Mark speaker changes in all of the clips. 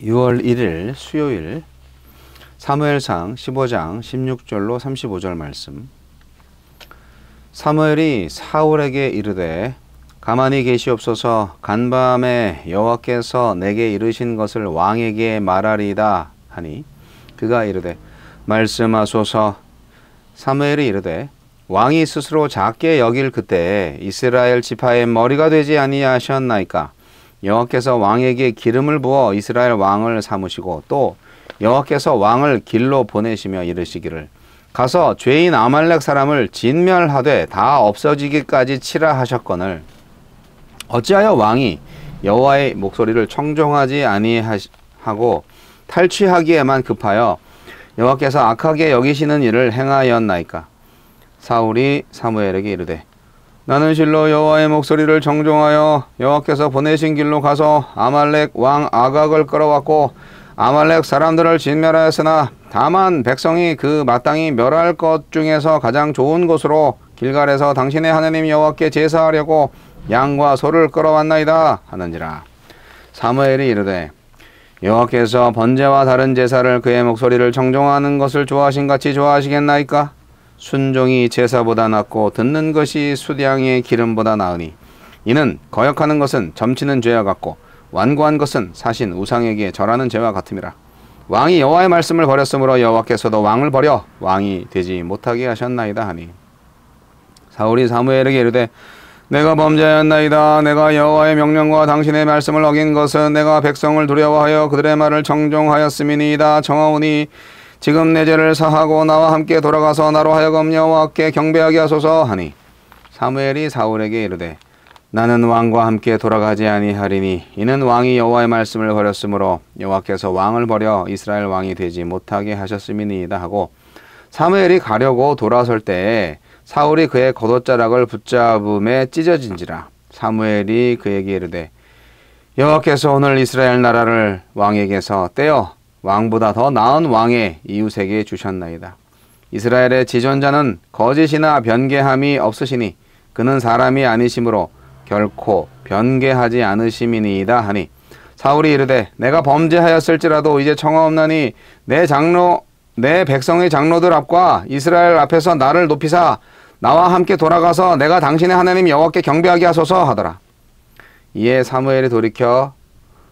Speaker 1: 6월 1일 수요일 사무엘상 15장 16절로 35절 말씀. 사무엘이 사울에게 이르되 가만히 계시옵소서. 간밤에 여호와께서 내게 이르신 것을 왕에게 말하리이다 하니 그가 이르되 말씀하소서. 사무엘이 이르되 왕이 스스로 작게 여길 그때에 이스라엘 지파의 머리가 되지 아니하셨나이까. 여호와께서 왕에게 기름을 부어 이스라엘 왕을 삼으시고 또 여호와께서 왕을 길로 보내시며 이르시기를 가서 죄인 아말렉 사람을 진멸하되 다 없어지기까지 치라 하셨거늘 어찌하여 왕이 여호와의 목소리를 청종하지 아니하고 탈취하기에만 급하여 여호와께서 악하게 여기시는 일을 행하였나이까. 사울이 사무엘에게 이르되 나는 실로 여호와의 목소리를 청종하여 여호와께서 보내신 길로 가서 아말렉 왕 아각을 끌어왔고 아말렉 사람들을 진멸하였으나 다만 백성이 그 마땅히 멸할 것 중에서 가장 좋은 곳으로 길갈에서 당신의 하나님 여호와께 제사하려고 양과 소를 끌어왔나이다 하는지라. 사무엘이 이르되 여호와께서 번제와 다른 제사를 그의 목소리를 청종하는 것을 좋아하신 같이 좋아하시겠나이까. 순종이 제사보다 낫고 듣는 것이 수량의 기름보다 나으니 이는 거역하는 것은 점치는 죄와 같고 완고한 것은 사신 우상에게 절하는 죄와 같음이라. 왕이 여호와의 말씀을 버렸으므로 여호와께서도 왕을 버려 왕이 되지 못하게 하셨나이다 하니 사울이 사무엘에게 이르되 내가 범죄하였나이다. 내가 여호와의 명령과 당신의 말씀을 어긴 것은 내가 백성을 두려워하여 그들의 말을 청종하였음이니이다. 청하오니 지금 내 죄를 사하고 나와 함께 돌아가서 나로 하여금 여호와께 경배하게 하소서 하니 사무엘이 사울에게 이르되 나는 왕과 함께 돌아가지 아니하리니 이는 왕이 여호와의 말씀을 버렸으므로 여호와께서 왕을 버려 이스라엘 왕이 되지 못하게 하셨음이니이다 하고 사무엘이 가려고 돌아설 때에 사울이 그의 겉옷자락을 붙잡음에 찢어진지라. 사무엘이 그에게 이르되 여호와께서 오늘 이스라엘 나라를 왕에게서 떼어 왕보다 더 나은 왕의 이웃에게 주셨나이다. 이스라엘의 지존자는 거짓이나 변개함이 없으시니 그는 사람이 아니시므로 결코 변개하지 않으심이니이다 하니 사울이 이르되 내가 범죄하였을지라도 이제 청하옵나니 내 백성의 장로들 앞과 이스라엘 앞에서 나를 높이사 나와 함께 돌아가서 내가 당신의 하나님 여호와께 경배하게 하소서 하더라. 이에 사무엘이 돌이켜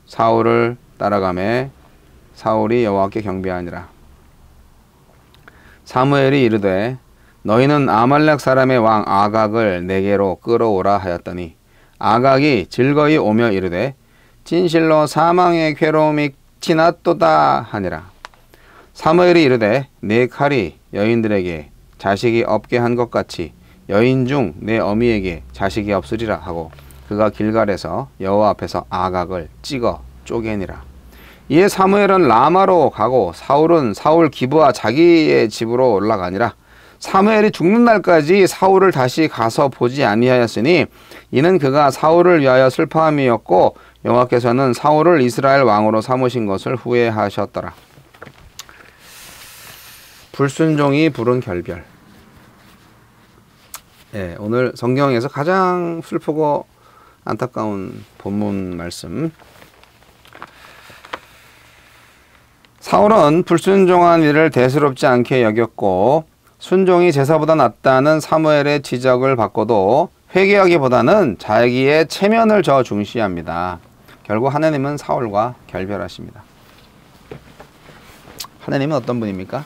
Speaker 1: 사울을 따라가매 사울이 여호와께 경배하니라. 사무엘이 이르되 너희는 아말렉 사람의 왕 아각을 내게로 끌어오라 하였더니 아각이 즐거이 오며 이르되 진실로 사망의 괴로움이 지났도다 하니라. 사무엘이 이르되 내 칼이 여인들에게 자식이 없게 한 것 같이 여인 중 내 어미에게 자식이 없으리라 하고 그가 길갈에서 여호와 앞에서 아각을 찍어 쪼개니라. 이에 사무엘은 라마로 가고 사울은 사울 기브아 자기의 집으로 올라가니라. 사무엘이 죽는 날까지 사울을 다시 가서 보지 아니하였으니 이는 그가 사울을 위하여 슬퍼함이었고 여호와께서는 사울을 이스라엘 왕으로 삼으신 것을 후회하셨더라. 불순종이 부른 결별. 네, 오늘 성경에서 가장 슬프고 안타까운 본문 말씀. 사울은 불순종한 일을 대수롭지 않게 여겼고 순종이 제사보다 낫다는 사무엘의 지적을 받고도 회개하기보다는 자기의 체면을 더 중시합니다. 결국 하나님은 사울과 결별하십니다. 하나님은 어떤 분입니까?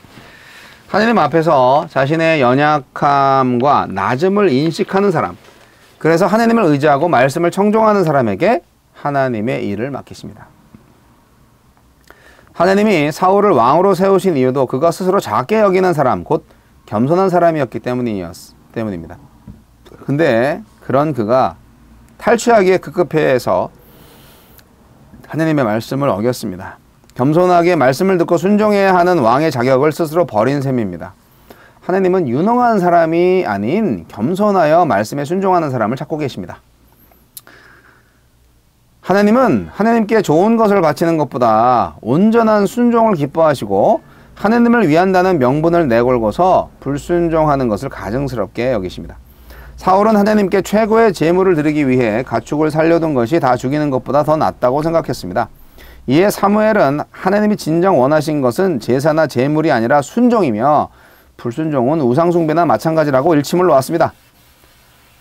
Speaker 1: 하나님 앞에서 자신의 연약함과 낮음을 인식하는 사람, 그래서 하나님을 의지하고 말씀을 청종하는 사람에게 하나님의 일을 맡기십니다. 하나님이 사울을 왕으로 세우신 이유도 그가 스스로 작게 여기는 사람, 곧 겸손한 사람이었기 때문입니다. 근데 그런 그가 탈취하기에 급급해서 하나님의 말씀을 어겼습니다. 겸손하게 말씀을 듣고 순종해야 하는 왕의 자격을 스스로 버린 셈입니다. 하나님은 유능한 사람이 아닌 겸손하여 말씀에 순종하는 사람을 찾고 계십니다. 하나님은 하나님께 좋은 것을 바치는 것보다 온전한 순종을 기뻐하시고 하나님을 위한다는 명분을 내걸고서 불순종하는 것을 가증스럽게 여기십니다. 사울은 하나님께 최고의 제물을 드리기 위해 가축을 살려둔 것이 다 죽이는 것보다 더 낫다고 생각했습니다. 이에 사무엘은 하나님이 진정 원하신 것은 제사나 제물이 아니라 순종이며 불순종은 우상숭배나 마찬가지라고 일침을 놓았습니다.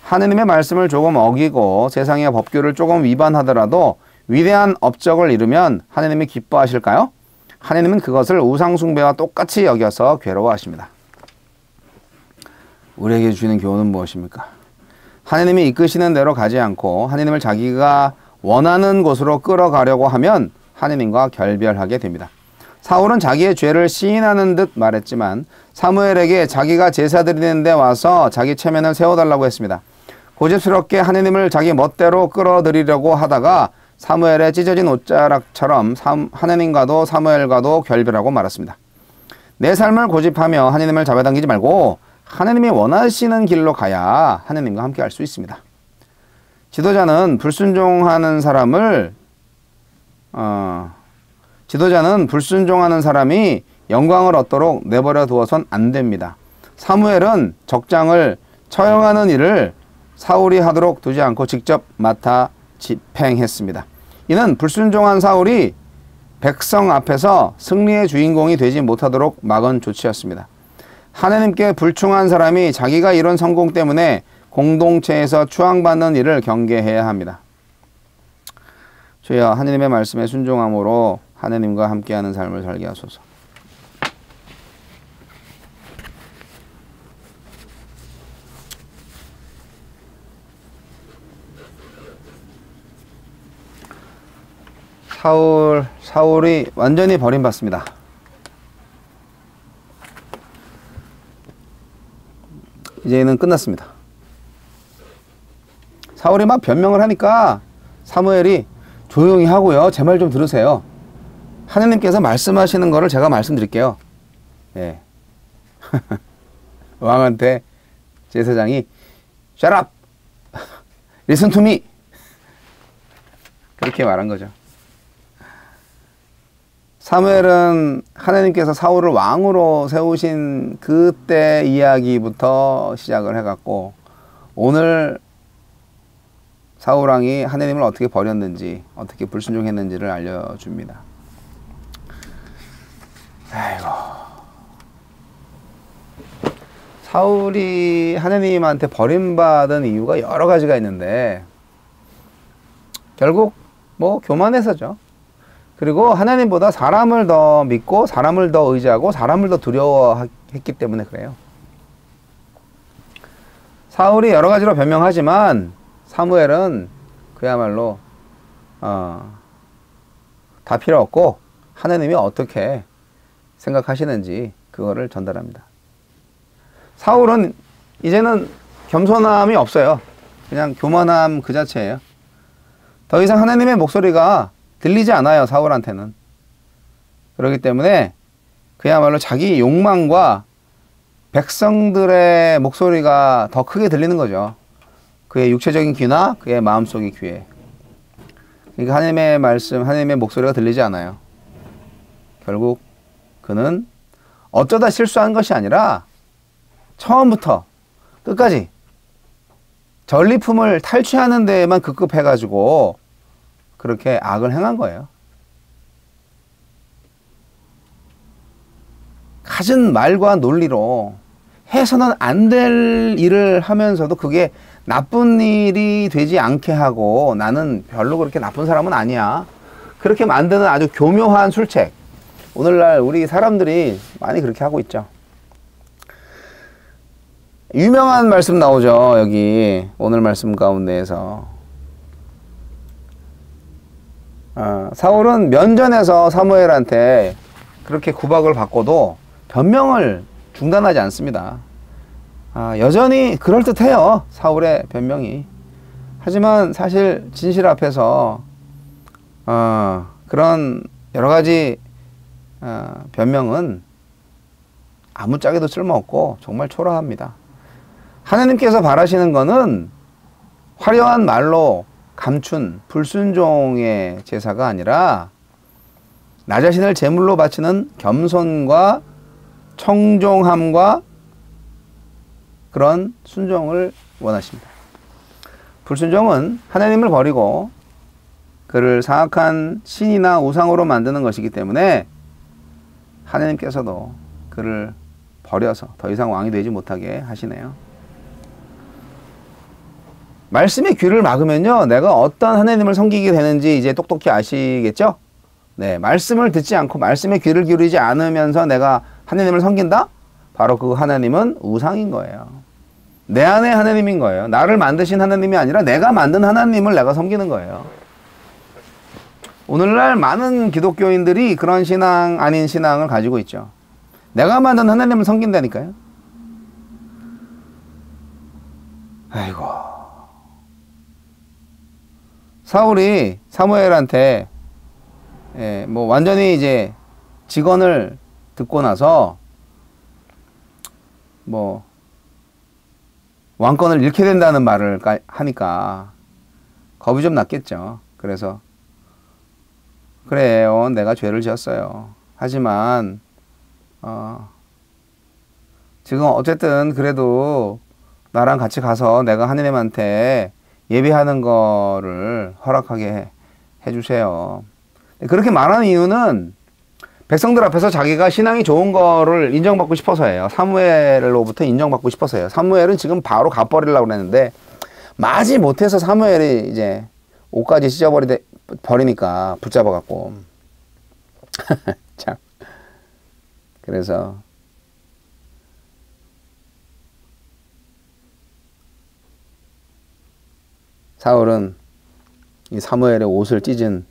Speaker 1: 하느님의 말씀을 조금 어기고 세상의 법규를 조금 위반하더라도 위대한 업적을 이루면 하느님이 기뻐하실까요? 하느님은 그것을 우상숭배와 똑같이 여겨서 괴로워하십니다. 우리에게 주시는 교훈은 무엇입니까? 하느님이 이끄시는 대로 가지 않고 하느님을 자기가 원하는 곳으로 끌어가려고 하면 하느님과 결별하게 됩니다. 사울은 자기의 죄를 시인하는 듯 말했지만 사무엘에게 자기가 제사 드리는 데 와서 자기 체면을 세워달라고 했습니다. 고집스럽게 하느님을 자기 멋대로 끌어들이려고 하다가 사무엘의 찢어진 옷자락처럼 하느님과도 사무엘과도 결별하고 말았습니다. 내 삶을 고집하며 하느님을 잡아당기지 말고 하느님이 원하시는 길로 가야 하느님과 함께 할 수 있습니다. 지도자는 불순종하는 사람이 영광을 얻도록 내버려 두어선 안 됩니다. 사무엘은 적장을 처형하는 일을 사울이 하도록 두지 않고 직접 맡아 집행했습니다. 이는 불순종한 사울이 백성 앞에서 승리의 주인공이 되지 못하도록 막은 조치였습니다. 하나님께 불충한 사람이 자기가 이룬 성공 때문에 공동체에서 추앙받는 일을 경계해야 합니다. 주여, 하느님의 말씀에 순종함으로 하느님과 함께하는 삶을 살게 하소서. 사울이 완전히 버림받습니다. 이제는 끝났습니다. 사울이 막 변명을 하니까 사무엘이 조용히 하고요. 제 말 좀 들으세요. 하느님께서 말씀하시는 거를 제가 말씀드릴게요. 예. 왕한테 제사장이 Shut up! Listen to me! 그렇게 말한 거죠. 사무엘은 하나님께서 사울을 왕으로 세우신 그때 이야기부터 시작을 해갖고 오늘 사울 왕이 하나님을 어떻게 버렸는지 어떻게 불순종했는지를 알려줍니다. 아이고, 사울이 하나님한테 버림받은 이유가 여러 가지가 있는데 결국 뭐 교만해서죠. 그리고 하나님보다 사람을 더 믿고 사람을 더 의지하고 사람을 더 두려워했기 때문에 그래요. 사울이 여러 가지로 변명하지만 사무엘은 그야말로 다 필요 없고 하나님이 어떻게 생각하시는지 그거를 전달합니다. 사울은 이제는 겸손함이 없어요. 그냥 교만함 그 자체예요. 더 이상 하나님의 목소리가 들리지 않아요, 사울한테는. 그렇기 때문에 그야말로 자기 욕망과 백성들의 목소리가 더 크게 들리는 거죠. 그의 육체적인 귀나 그의 마음속의 귀에. 그러니까 하나님의 말씀, 하나님의 목소리가 들리지 않아요. 결국 그는 어쩌다 실수한 것이 아니라 처음부터 끝까지 전리품을 탈취하는 데에만 급급해가지고 그렇게 악을 행한 거예요. 갖은 말과 논리로 해서는 안 될 일을 하면서도 그게 나쁜 일이 되지 않게 하고 나는 별로 그렇게 나쁜 사람은 아니야. 그렇게 만드는 아주 교묘한 술책. 오늘날 우리 사람들이 많이 그렇게 하고 있죠. 유명한 말씀 나오죠. 여기 오늘 말씀 가운데에서. 사울은 면전에서 사무엘한테 그렇게 구박을 받고도 변명을 중단하지 않습니다. 여전히 그럴듯해요. 사울의 변명이. 하지만 사실 진실 앞에서 그런 여러 가지 변명은 아무짝에도 쓸모없고 정말 초라합니다. 하나님께서 바라시는 거는 화려한 말로 감춘 불순종의 제사가 아니라 나 자신을 제물로 바치는 겸손과 청종함과 그런 순종을 원하십니다. 불순종은 하나님을 버리고 그를 사악한 신이나 우상으로 만드는 것이기 때문에 하나님께서도 그를 버려서 더 이상 왕이 되지 못하게 하시네요. 말씀의 귀를 막으면요, 내가 어떤 하나님을 섬기게 되는지 이제 똑똑히 아시겠죠? 네, 말씀을 듣지 않고 말씀의 귀를 기울이지 않으면서 내가 하나님을 섬긴다? 바로 그 하나님은 우상인 거예요. 내 안에 하나님인 거예요. 나를 만드신 하나님이 아니라 내가 만든 하나님을 내가 섬기는 거예요. 오늘날 많은 기독교인들이 그런 신앙 아닌 신앙을 가지고 있죠. 내가 만든 하나님을 섬긴다니까요. 아이고. 사울이 사무엘한테 뭐 완전히 이제 직언을 듣고 나서 뭐 왕권을 잃게 된다는 말을 하니까 겁이 좀 났겠죠. 그래서 그래요, 내가 죄를 지었어요. 하지만 지금 어쨌든 그래도 나랑 같이 가서 내가 하느님한테 예배하는 거를 허락하게 해주세요. 그렇게 말하는 이유는 백성들 앞에서 자기가 신앙이 좋은 거를 인정받고 싶어서예요. 사무엘로부터 인정받고 싶어서예요. 사무엘은 지금 바로 가버리려고 그랬는데 마지 못해서 사무엘이 이제 옷까지 찢어버리니까 붙잡아갖고 참. 그래서 사울은 이 사무엘의 옷을 찢은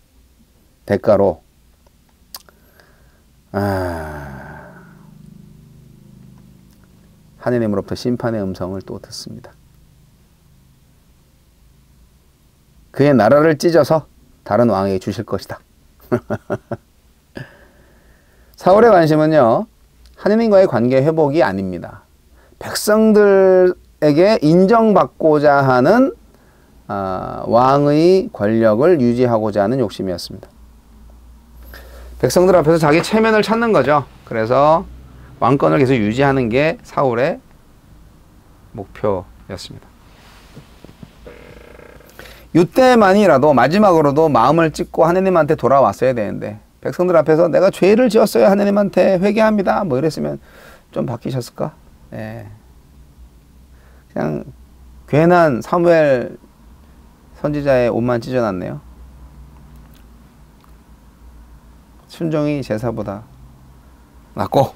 Speaker 1: 대가로 하느님으로부터 심판의 음성을 또 듣습니다. 그의 나라를 찢어서 다른 왕에게 주실 것이다. 사울의 관심은요, 하느님과의 관계 회복이 아닙니다. 백성들에게 인정받고자 하는 왕의 권력을 유지하고자 하는 욕심이었습니다. 백성들 앞에서 자기 체면을 찾는 거죠. 그래서 왕권을 계속 유지하는 게 사울의 목표였습니다. 이때만이라도 마지막으로도 마음을 찢고 하느님한테 돌아왔어야 되는데 백성들 앞에서 내가 죄를 지었어요, 하느님한테 회개합니다, 뭐 이랬으면 좀 바뀌셨을까? 예. 그냥 괜한 사무엘 선지자의 옷만 찢어놨네요. 순종이 제사보다 낫고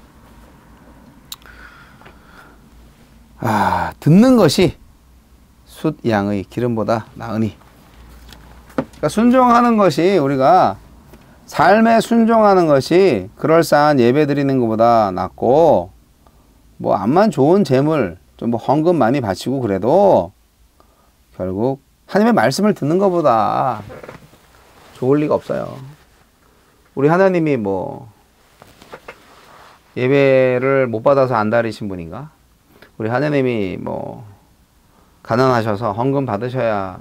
Speaker 1: 듣는 것이 숫 양의 기름보다 나으니. 그러니까 순종하는 것이, 우리가 삶에 순종하는 것이 그럴싸한 예배 드리는 것보다 낫고, 뭐 암만 좋은 재물 좀 뭐 헌금 많이 바치고 그래도 결국 하나님의 말씀을 듣는 것보다 좋을 리가 없어요. 우리 하나님이 뭐 예배를 못 받아서 안달이신 분인가? 우리 하나님이 뭐 가난하셔서 헌금 받으셔야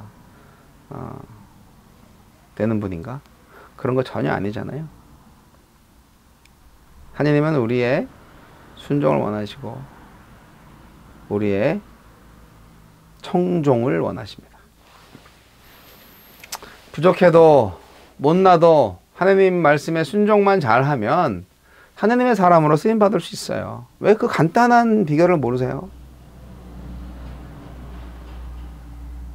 Speaker 1: 되는 분인가? 그런 거 전혀 아니잖아요. 하나님은 우리의 순종을 원하시고 우리의 청종을 원하십니다. 부족해도 못나도 하나님 말씀에 순종만 잘하면 하나님의 사람으로 쓰임받을 수 있어요. 왜 그 간단한 비결을 모르세요?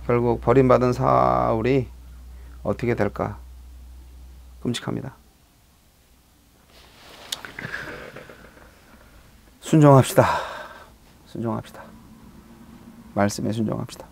Speaker 1: 결국 버림받은 사울이 어떻게 될까? 끔찍합니다. 순종합시다. 순종합시다. 말씀에 순종합시다.